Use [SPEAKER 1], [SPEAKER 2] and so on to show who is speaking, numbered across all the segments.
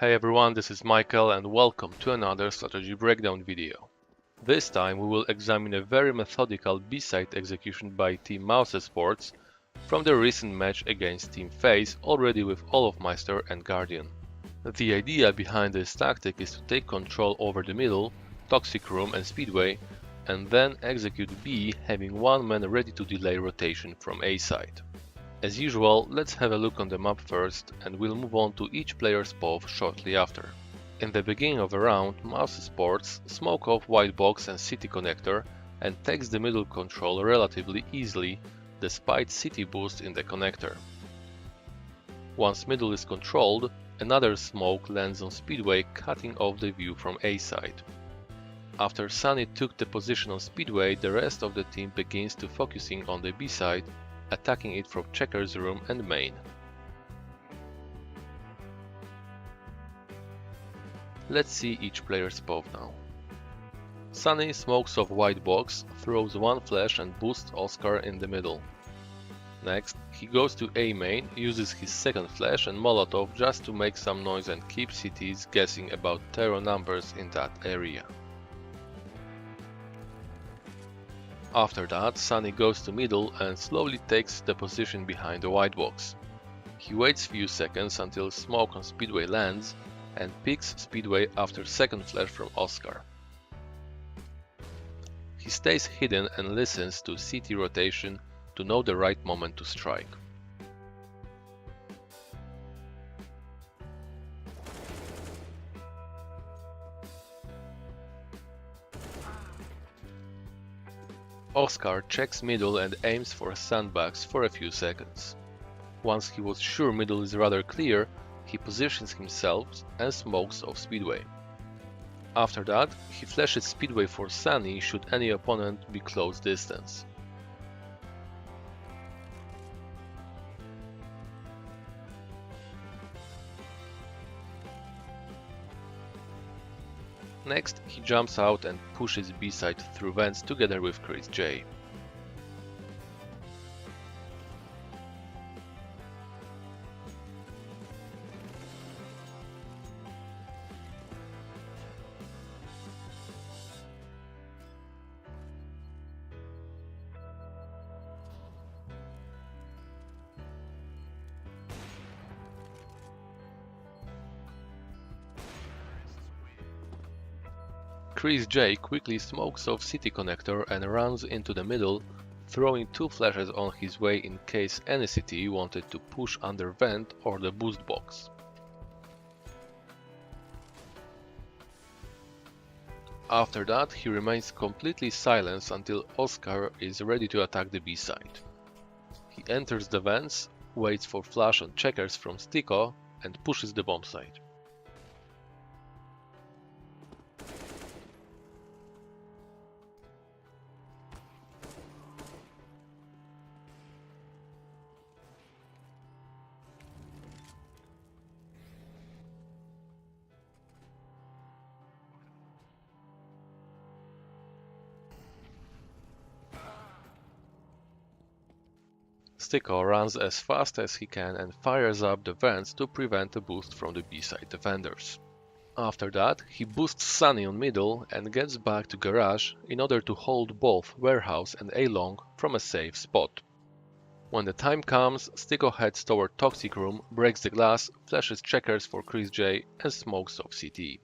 [SPEAKER 1] Hey everyone, this is Michael and welcome to another strategy breakdown video. This time we will examine a very methodical B-side execution by Team Mousesports from the recent match against Team FaZe, already with Olofmeister and Guardian. The idea behind this tactic is to take control over the middle, Toxic Room and Speedway, and then execute B, having one man ready to delay rotation from A side. As usual, let's have a look on the map first, and we'll move on to each player's POV shortly after. In the beginning of a round, Mousesports smoke off White Box and City Connector and takes the middle control relatively easily, despite City boost in the connector. Once middle is controlled, another smoke lands on Speedway, cutting off the view from A side. After Sunny took the position on Speedway, the rest of the team begins to focusing on the B side, attacking it from Checkers room and main. Let's see each player's POV now. Sunny smokes off White Box, throws one flash and boosts Oscar in the middle. Next, he goes to A main, uses his second flash and Molotov just to make some noise and keep CTs guessing about terror numbers in that area. After that, Sunny goes to middle and slowly takes the position behind the White Box. He waits few seconds until smoke on Speedway lands and picks Speedway after second flash from Oscar. He stays hidden and listens to CT rotation to know the right moment to strike. Oscar checks middle and aims for sandbags for a few seconds. Once he was sure middle is rather clear, he positions himself and smokes off Speedway. After that, he flashes Speedway for Sunny should any opponent be close distance. Next, he jumps out and pushes B-side through vents together with Chris J. Chris J quickly smokes off City Connector and runs into the middle, throwing two flashes on his way in case any CT wanted to push under vent or the boost box. After that, he remains completely silent until Oscar is ready to attack the B side. He enters the vents, waits for flash on Checkers from Stico and pushes the bomb side. Stico runs as fast as he can and fires up the vents to prevent a boost from the B-side defenders. After that, he boosts Sunny on middle and gets back to garage in order to hold both warehouse and A-long from a safe spot. When the time comes, Stico heads toward Toxic Room, breaks the glass, flashes Checkers for Chris J and smokes off CT.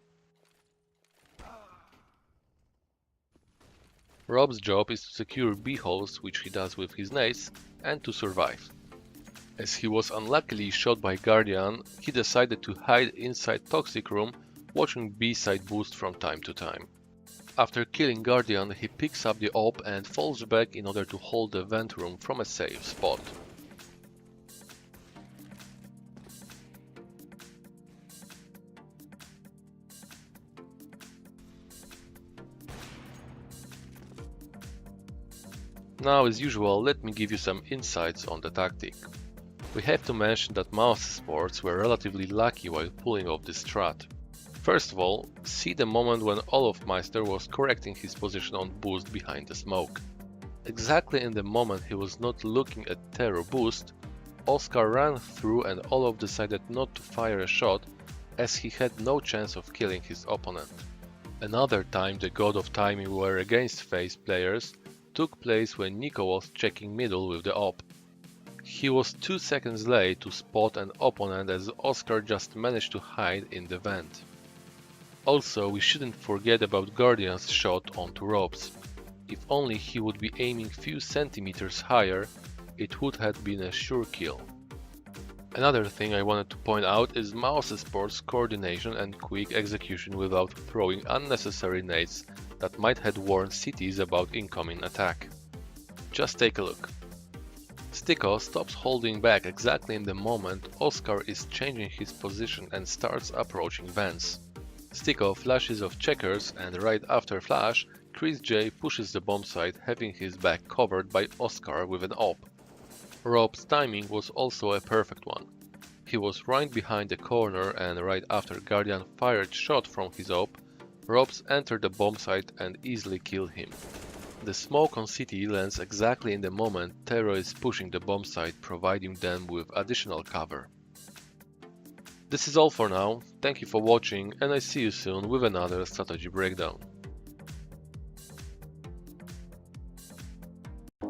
[SPEAKER 1] Rob's job is to secure B-holes, which he does with his nades, and to survive. As he was unluckily shot by Guardian, he decided to hide inside Toxic Room, watching B-side boost from time to time. After killing Guardian, he picks up the AWP and falls back in order to hold the vent room from a safe spot. Now, as usual, let me give you some insights on the tactic. We have to mention that Mousesports were relatively lucky while pulling off this strat. First of all, see the moment when Olofmeister was correcting his position on boost behind the smoke. Exactly in the moment he was not looking at terror boost, Oscar ran through and Olof decided not to fire a shot as he had no chance of killing his opponent. Another time the God of Timing were against FaZe players took place when Nico was checking middle with the op. He was 2 seconds late to spot an opponent as Oscar just managed to hide in the vent. Also, we shouldn't forget about Guardian's shot onto ropes. If only he would be aiming few centimeters higher, it would have been a sure kill. Another thing I wanted to point out is Mousesports' coordination and quick execution without throwing unnecessary nades that might have warned cities about incoming attack. Just take a look. Sticko stops holding back exactly in the moment Oscar is changing his position and starts approaching vents. Sticko flashes off checkers, and right after flash, Chris J pushes the bomb site, having his back covered by Oscar with an op. Rob's timing was also a perfect one. He was right behind the corner, and right after Guardian fired shot from his op, Robs entered the bomb site and easily killed him. The smoke on City lands exactly in the moment Tero is pushing the bomb site, providing them with additional cover. This is all for now, thank you for watching, and I see you soon with another strategy breakdown.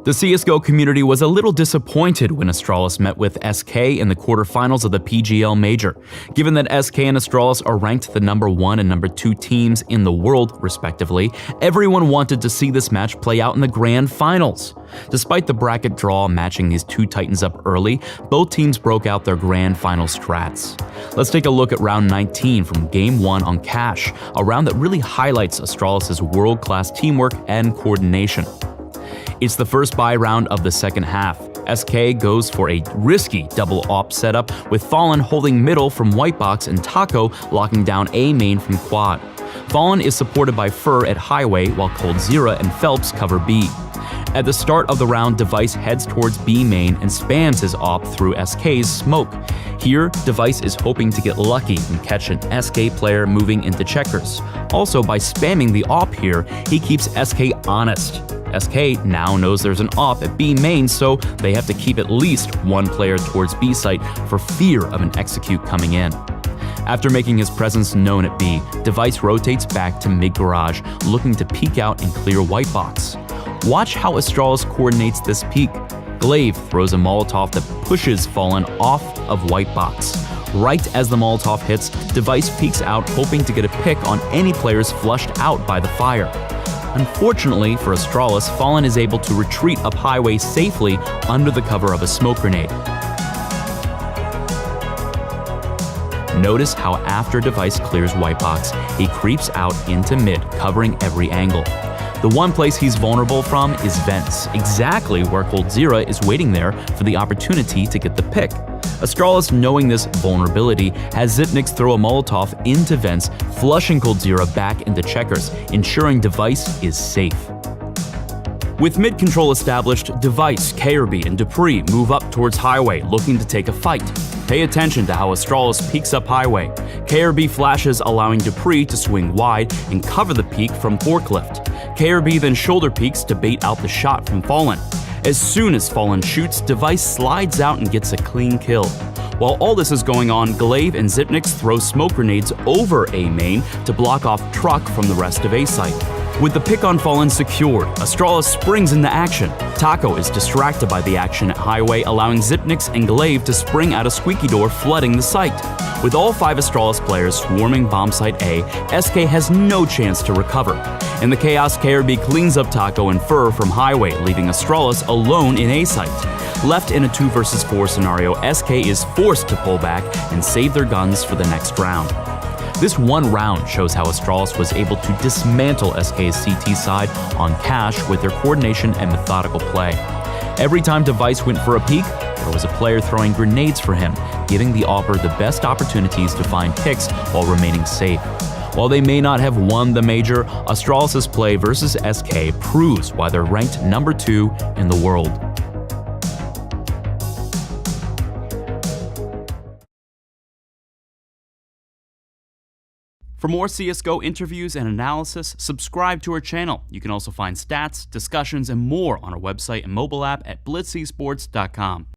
[SPEAKER 2] The CSGO community was a little disappointed when Astralis met with SK in the quarterfinals of the PGL Major. Given that SK and Astralis are ranked the #1 and #2 teams in the world, respectively, everyone wanted to see this match play out in the grand finals. Despite the bracket draw matching these two titans up early, both teams broke out their grand final strats. Let's take a look at round 19 from Game 1 on Cash, a round that really highlights Astralis' world-class teamwork and coordination. It's the first buy round of the second half. SK goes for a risky double op setup with Fallen holding middle from Whitebox and Taco locking down A main from Quad. Fallen is supported by Fur at Highway while coldzera and Phelps cover B. At the start of the round, Device heads towards B main and spams his op through SK's smoke. Here, Device is hoping to get lucky and catch an SK player moving into checkers. Also, by spamming the op here, he keeps SK honest. SK now knows there's an op at B main, so they have to keep at least one player towards B site for fear of an execute coming in. After making his presence known at B, Device rotates back to mid garage, looking to peek out and clear Whitebox. Watch how Astralis coordinates this peek. Glaive throws a Molotov that pushes Fallen off of Whitebox. Right as the Molotov hits, Device peeks out, hoping to get a pick on any players flushed out by the fire. Unfortunately for Astralis, Fallen is able to retreat up Highway safely under the cover of a smoke grenade. Notice how after Device clears Whitebox, he creeps out into mid, covering every angle. The one place he's vulnerable from is vents, exactly where coldzera is waiting there for the opportunity to get the pick. Astralis, knowing this vulnerability, has Xyp9x throw a Molotov into vents, flushing coldzera back into checkers, ensuring Device is safe. With mid-control established, Device, KRB, and Dupree move up towards Highway, looking to take a fight. Pay attention to how Astralis peeks up Highway. KRB flashes, allowing Dupree to swing wide and cover the peek from Forklift. KRB then shoulder peeks to bait out the shot from Fallen. As soon as Fallen shoots, Device slides out and gets a clean kill. While all this is going on, Glaive and Xyp9x throw smoke grenades over A main to block off Truck from the rest of A site. With the pick on Fallen secured, Astralis springs into action. Taco is distracted by the action at Highway, allowing Xyp9x and Glaive to spring out a squeaky door, flooding the site. With all 5 Astralis players swarming bomb site A, SK has no chance to recover. In the chaos, KRB cleans up Taco and Fur from Highway, leaving Astralis alone in A site. Left in a 2 vs 4 scenario, SK is forced to pull back and save their guns for the next round. This one round shows how Astralis was able to dismantle SK's CT side on Cash with their coordination and methodical play. Every time Device went for a peek, there was a player throwing grenades for him, giving the Opper the best opportunities to find picks while remaining safe. While they may not have won the major, Astralis' play versus SK proves why they're ranked #2 in the world. For more CSGO interviews and analysis, subscribe to our channel. You can also find stats, discussions, and more on our website and mobile app at blitzesports.com.